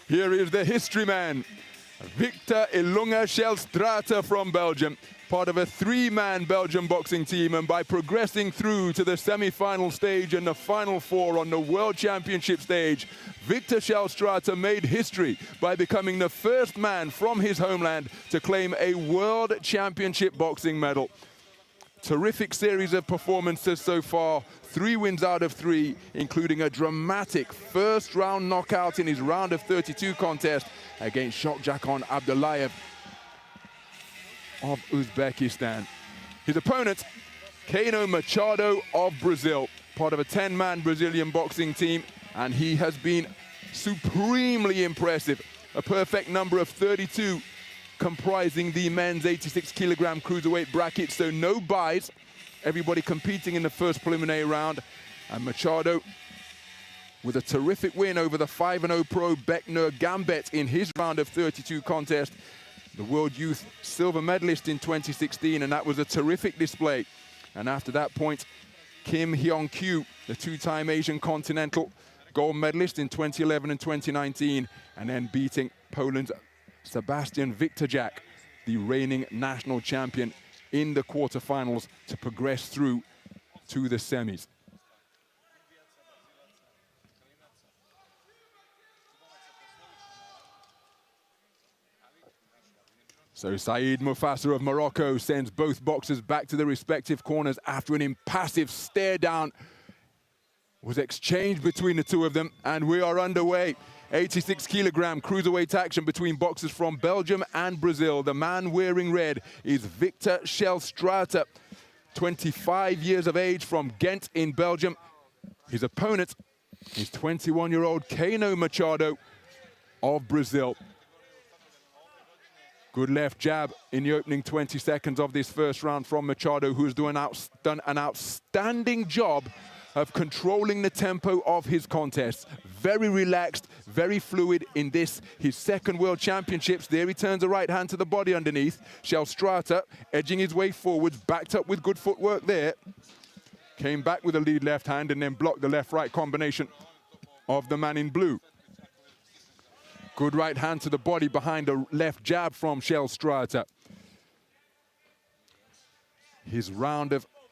Here is the history man, Victor Ilunga SCHELSTRAETE from Belgium, part of a three-man Belgian boxing team, and by progressing through to the semi-final stage and the final four on the World Championship stage, Victor SCHELSTRAETE made history by becoming the first man from his homeland to claim a World Championship boxing medal. Terrific series of performances so far, 3 wins out of 3, including a dramatic first-round knockout in his round of 32 contest against Shokjakan Abdullayev of Uzbekistan. His opponent, Keno Machado of Brazil, part of a 10-man Brazilian boxing team, and he has been supremely impressive. A perfect number of 32, comprising the men's 86-kilogram cruiserweight bracket, so no buys. Everybody competing in the first preliminary round. And Machado with a terrific win over the 5-0 pro Beknur Gambet in his round of 32 contest. The World Youth silver medalist in 2016, and that was a terrific display. And after that point, Kim Hyung-kyu, the 2-time Asian Continental gold medalist in 2011 and 2019, and then beating Poland's Sebastian Wiktorczak, the reigning national champion, in the quarterfinals to progress through to the semis. So Saeed Mufassar of Morocco sends both boxers back to their respective corners after an impassive stare down was exchanged between the two of them, and we are underway. 86-kilogram cruiserweight action between boxers from Belgium and Brazil. The man wearing red is Victor SCHELSTRAETE, 25 years of age, from Ghent in Belgium. His opponent is 21-year-old Keno Machado of Brazil. Good left jab in the opening 20 seconds of this first round from Machado, who has done an outstanding job of controlling the tempo of his contests. Very relaxed, very fluid in this, his second World Championships. There he turns a right hand to the body underneath. SCHELSTRAETE edging his way forwards, backed up with good footwork there. Came back with a lead left hand and then blocked the left-right combination of the man in blue. Good right hand to the body behind a left jab from SCHELSTRAETE.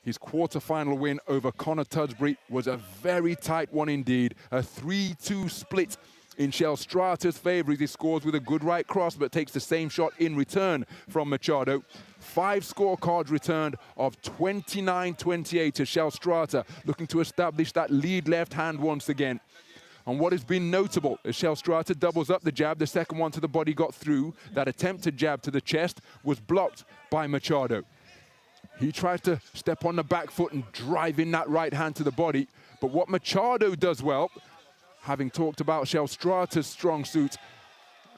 His quarter-final win over Conor Tudsbury was a very tight one indeed. A 3-2 split in SCHELSTRAETE's favor. He scores with a good right cross, but takes the same shot in return from Machado. 5 scorecards returned of 29-28 to SCHELSTRAETE, looking to establish that lead left hand once again. And what has been notable as SCHELSTRAETE doubles up the jab, the second one to the body got through. That attempted jab to the chest was blocked by Machado. He tried to step on the back foot and drive in that right hand to the body. But what Machado does well, having talked about SCHELSTRAETE's strong suit,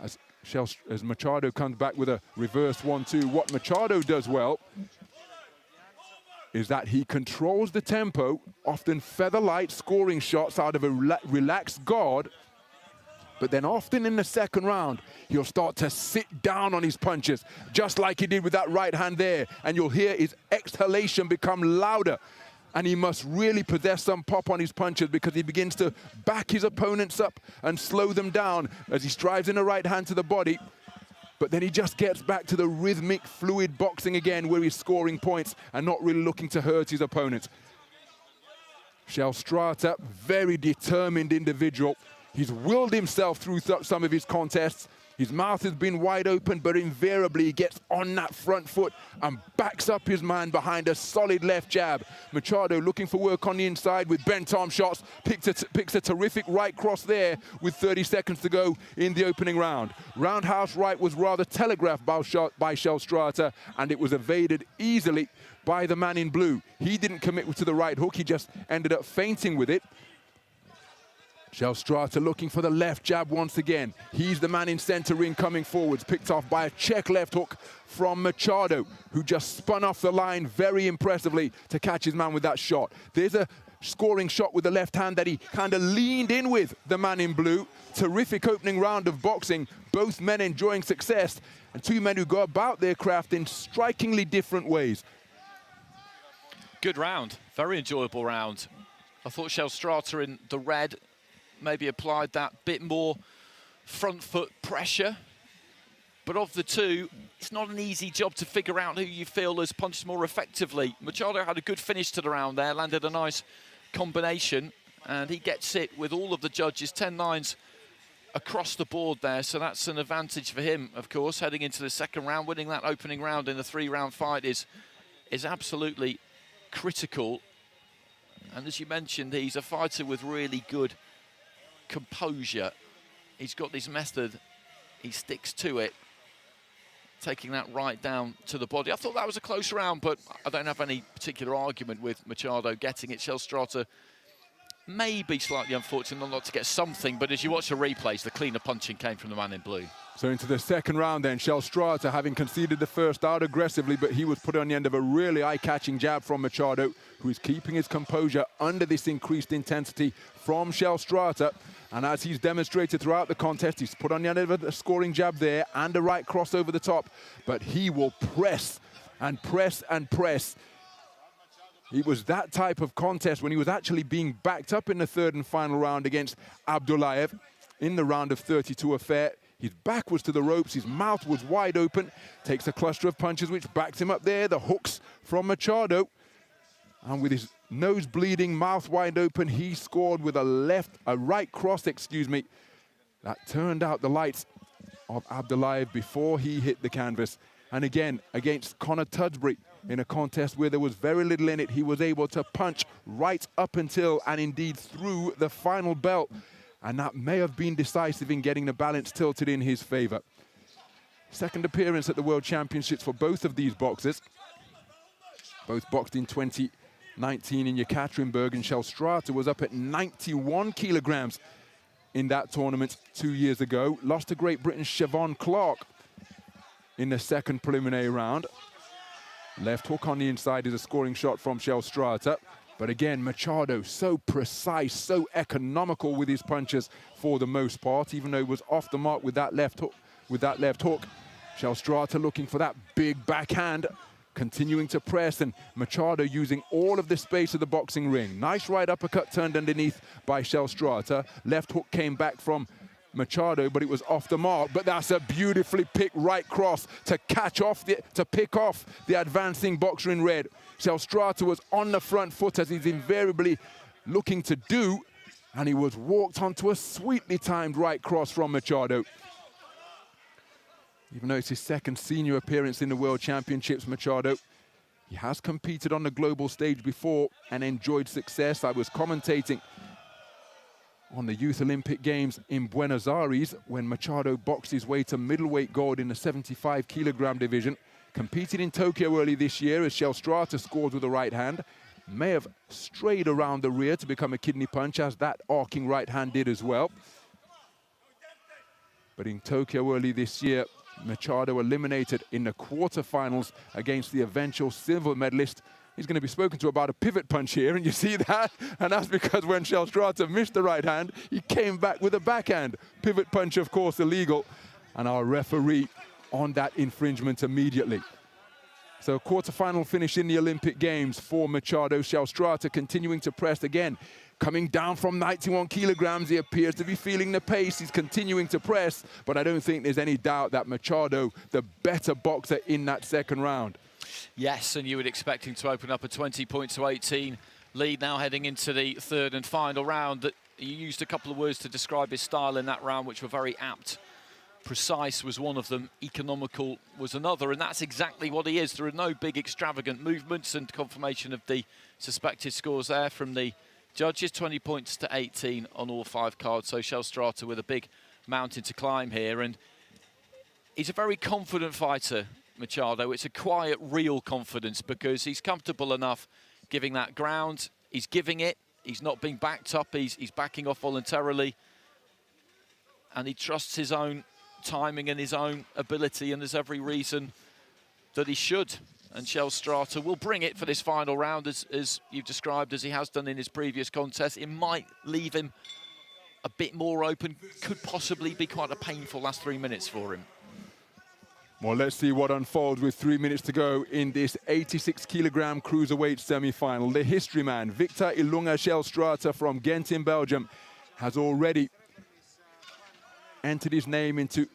as Machado comes back with a reverse 1-2, what Machado does well is that he controls the tempo, often feather-light scoring shots out of a relaxed guard. But then often in the second round, he'll start to sit down on his punches, just like he did with that right hand there. And you'll hear his exhalation become louder. And he must really possess some pop on his punches, because he begins to back his opponents up and slow them down as he strives in the right hand to the body. But then he just gets back to the rhythmic, fluid boxing again, where he's scoring points and not really looking to hurt his opponent. SCHELSTRAETE, very determined individual. He's willed himself through some of his contests. His mouth has been wide open, but invariably he gets on that front foot and backs up his man behind a solid left jab. Machado looking for work on the inside with bent arm shots. Picks a terrific right cross there with 30 seconds to go in the opening round. Roundhouse right was rather telegraphed by SCHELSTRAETE, and it was evaded easily by the man in blue. He didn't commit to the right hook. He just ended up feinting with it. SCHELSTRAETE looking for the left jab once again. He's the man in center ring coming forwards, picked off by a check left hook from Machado, who just spun off the line very impressively to catch his man with that shot. There's a scoring shot with the left hand that he kind of leaned in with, the man in blue. Terrific opening round of boxing, both men enjoying success, and two men who go about their craft in strikingly different ways. Good round, very enjoyable round. I thought SCHELSTRAETE in the red maybe applied that bit more front foot pressure. But of the two, it's not an easy job to figure out who you feel has punched more effectively. Machado had a good finish to the round there, landed a nice combination, and he gets it with all of the judges, 10-9s across the board there, so that's an advantage for him, of course, heading into the second round. Winning that opening round in the 3-round fight is absolutely critical. And as you mentioned, he's a fighter with really good composure. He's got this method, he sticks to it, taking that right down to the body. I thought that was a close round, but I don't have any particular argument with Machado getting it. SCHELSTRAETE may be slightly unfortunate not to get something, but as you watch the replays, the cleaner punching came from the man in blue. So into the second round then, SCHELSTRAETE having conceded the first out aggressively, but he was put on the end of a really eye-catching jab from Machado, who is keeping his composure under this increased intensity from SCHELSTRAETE. And as he's demonstrated throughout the contest, he's put on the end of a scoring jab there and a right cross over the top, but he will press and press and press. It was that type of contest when he was actually being backed up in the third and final round against Abdullayev in the round of 32 affair. His back was to the ropes, his mouth was wide open, takes a cluster of punches which backs him up there, the hooks from Machado. And with his nose bleeding, mouth wide open, he scored with a right cross, that turned out the lights of Abdullayev before he hit the canvas. And again, against Conor Tudbury, in a contest where there was very little in it, he was able to punch right up until and indeed through the final belt. And that may have been decisive in getting the balance tilted in his favor. Second appearance at the World Championships for both of these boxers. Both boxed in 2019 in Yekaterinburg, and SCHELSTRAETE was up at 91 kilograms in that tournament 2 years ago. Lost to Great Britain's Siobhan Clarke in the second preliminary round. Left hook on the inside is a scoring shot from SCHELSTRAETE. But again, Machado so precise, so economical with his punches for the most part, even though he was off the mark with that left hook. SCHELSTRAETE looking for that big backhand, continuing to press, and Machado using all of the space of the boxing ring. Nice right uppercut turned underneath by SCHELSTRAETE. Left hook came back from Machado, but it was off the mark. But that's a beautifully picked right cross to pick off the advancing boxer in red. SCHELSTRAETE was on the front foot, as he's invariably looking to do, and he was walked onto a sweetly timed right cross from Machado. Even though it's his second senior appearance in the World Championships, Machado, he has competed on the global stage before and enjoyed success. I was commentating on the Youth Olympic Games in Buenos Aires when Machado boxed his way to middleweight gold in the 75 kilogram division. Competed in Tokyo early this year as SCHELSTRAETE scored with the right hand. May have strayed around the rear to become a kidney punch, as that arcing right hand did as well. But in Tokyo early this year, Machado eliminated in the quarterfinals against the eventual silver medalist. He's going to be spoken to about a pivot punch here, and you see that? And that's because when SCHELSTRAETE missed the right hand, he came back with a backhand. Pivot punch, of course, illegal. And our referee on that infringement immediately. So a quarterfinal finish in the Olympic Games for Machado. SCHELSTRAETE continuing to press again. Coming down from 91 kilograms, he appears to be feeling the pace. He's continuing to press, but I don't think there's any doubt that Machado, the better boxer in that second round. Yes, and you would expect him to open up a 20-18 lead now heading into the third and final round. That you used a couple of words to describe his style in that round, which were very apt. Precise was one of them, economical was another, and that's exactly what he is. There are no big extravagant movements, and confirmation of the suspected scores there from the judges, 20-18 on all 5 cards. So SCHELSTRAETE with a big mountain to climb here, and he's a very confident fighter, Machado. It's a quiet, real confidence because he's comfortable enough giving that ground. He's giving it. He's not being backed up. He's backing off voluntarily, and he trusts his own timing and his own ability, and there's every reason that he should. And SCHELSTRAETE will bring it for this final round, as you've described, as he has done in his previous contest. It might leave him a bit more open, could possibly be quite a painful last 3 minutes for him. Well, let's see what unfolds with 3 minutes to go in this 86 kilogram cruiserweight semi-final. The history man, Victor Ilunga SCHELSTRAETE from Ghent in Belgium, has already entered his name into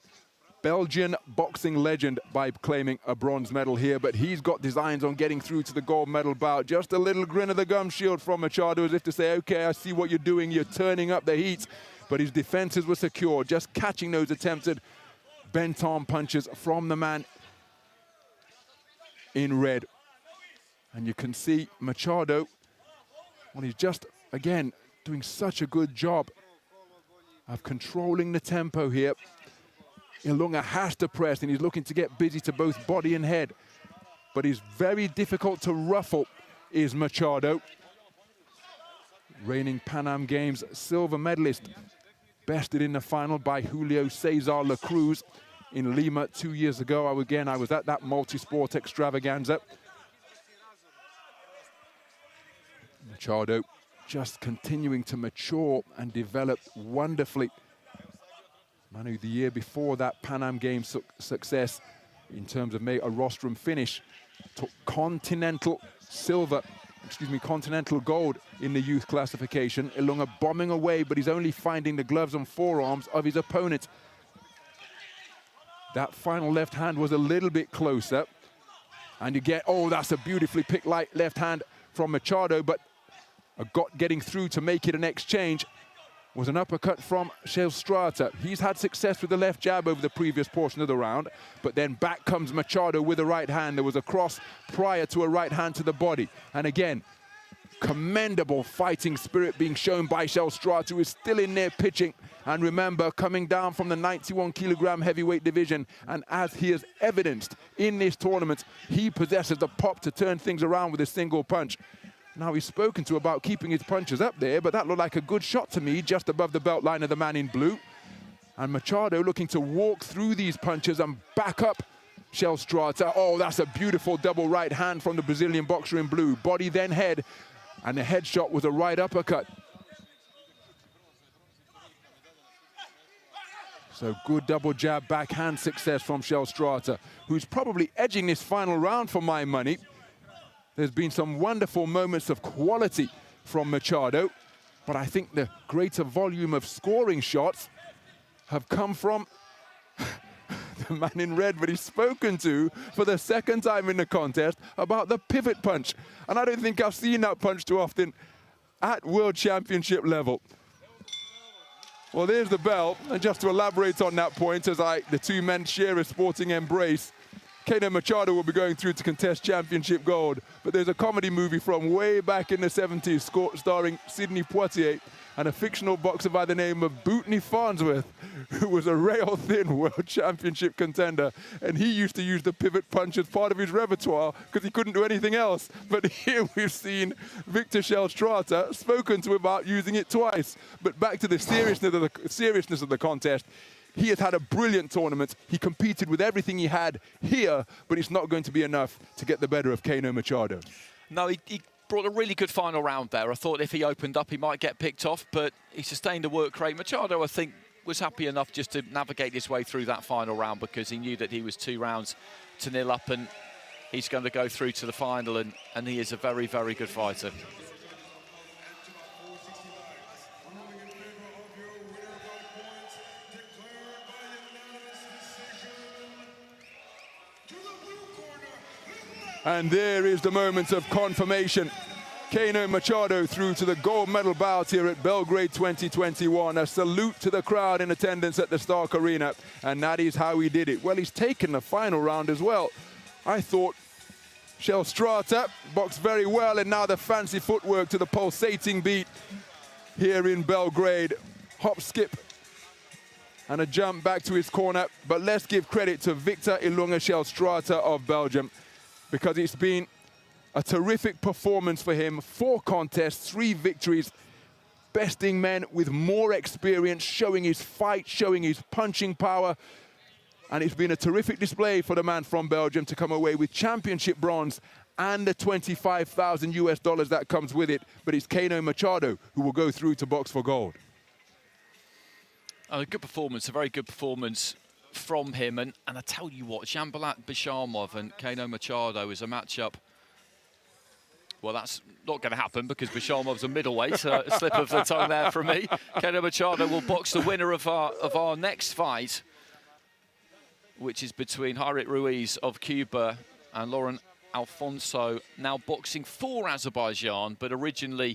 Belgian boxing legend by claiming a bronze medal here, but he's got designs on getting through to the gold medal bout. Just a little grin of the gum shield from Machado, as if to say, okay, I see what you're doing, you're turning up the heat. But his defenses were secure, just catching those attempted bent-arm punches from the man in red. And you can see Machado, well, he's just, again, doing such a good job of controlling the tempo here. Ilunga has to press, and he's looking to get busy to both body and head. But he's very difficult to ruffle, is Machado. Reigning Pan Am Games silver medalist, bested in the final by Julio Cesar La Cruz in Lima 2 years ago. I was at that multi-sport extravaganza. Machado just continuing to mature and develop wonderfully. Manu, the year before that Pan Am Games success in terms of a rostrum finish, took continental gold in the youth classification. Ilunga bombing away, but he's only finding the gloves and forearms of his opponent. That final left hand was a little bit closer. And you get, oh, that's a beautifully picked left hand from Machado, but getting through to make it an exchange was an uppercut from SCHELSTRAETE. He's had success with the left jab over the previous portion of the round, but then back comes Machado with a right hand. There was a cross prior to a right hand to the body. And again, commendable fighting spirit being shown by SCHELSTRAETE, who is still in there pitching. And remember, coming down from the 91-kilogram heavyweight division, and as he has evidenced in this tournament, he possesses the pop to turn things around with a single punch. Now, he's spoken to about keeping his punches up there, but that looked like a good shot to me, just above the belt line of the man in blue. And Machado looking to walk through these punches and back up SCHELSTRAETE. Oh, that's a beautiful double right hand from the Brazilian boxer in blue. Body, then head, and the headshot was a right uppercut. So good double jab backhand success from SCHELSTRAETE, who's probably edging this final round for my money. There's been some wonderful moments of quality from Machado, but I think the greater volume of scoring shots have come from the man in red, but he's spoken to for the second time in the contest about the pivot punch. And I don't think I've seen that punch too often at World Championship level. Well, there's the bell, and just to elaborate on that point, as the two men share a sporting embrace, Keno Machado will be going through to contest championship gold. But there's a comedy movie from way back in the 70s starring Sidney Poitier and a fictional boxer by the name of Bootney Farnsworth, who was a rail-thin world championship contender. And he used to use the pivot punch as part of his repertoire because he couldn't do anything else. But here we've seen Victor SCHELSTRAETE spoken to about using it twice. But back to the seriousness of the contest. He has had a brilliant tournament. He competed with everything he had here, but it's not going to be enough to get the better of Keno Machado. No, he brought a really good final round there. I thought if he opened up, he might get picked off, but he sustained the work rate. Machado, I think, was happy enough just to navigate his way through that final round because he knew that he was 2 rounds to 0 up, and he's going to go through to the final, and he is a very, very good fighter. And there is the moment of confirmation. Keno Machado through to the gold medal bout here at Belgrade 2021. A salute to the crowd in attendance at the Stark Arena. And that is how he did it. Well, he's taken the final round as well. I thought SCHELSTRAETE boxed very well, and now the fancy footwork to the pulsating beat here in Belgrade. Hop, skip, and a jump back to his corner. But let's give credit to Victor Ilunga SCHELSTRAETE of Belgium, because it's been a terrific performance for him. 4 contests, 3 victories, besting men with more experience, showing his fight, showing his punching power. And it's been a terrific display for the man from Belgium to come away with championship bronze and the $25,000 that comes with it. But it's Keno Machado who will go through to box for gold. A good performance, a very good performance from him, and I tell you what, Dzhanbulat Bishamov and Keno Machado is a matchup. Well, that's not going to happen because Bishamov's a middleweight. A slip of the tongue there from me. Keno Machado will box the winner of our next fight, which is between Hairit Ruiz of Cuba and Lauren Alfonso, now boxing for Azerbaijan, but originally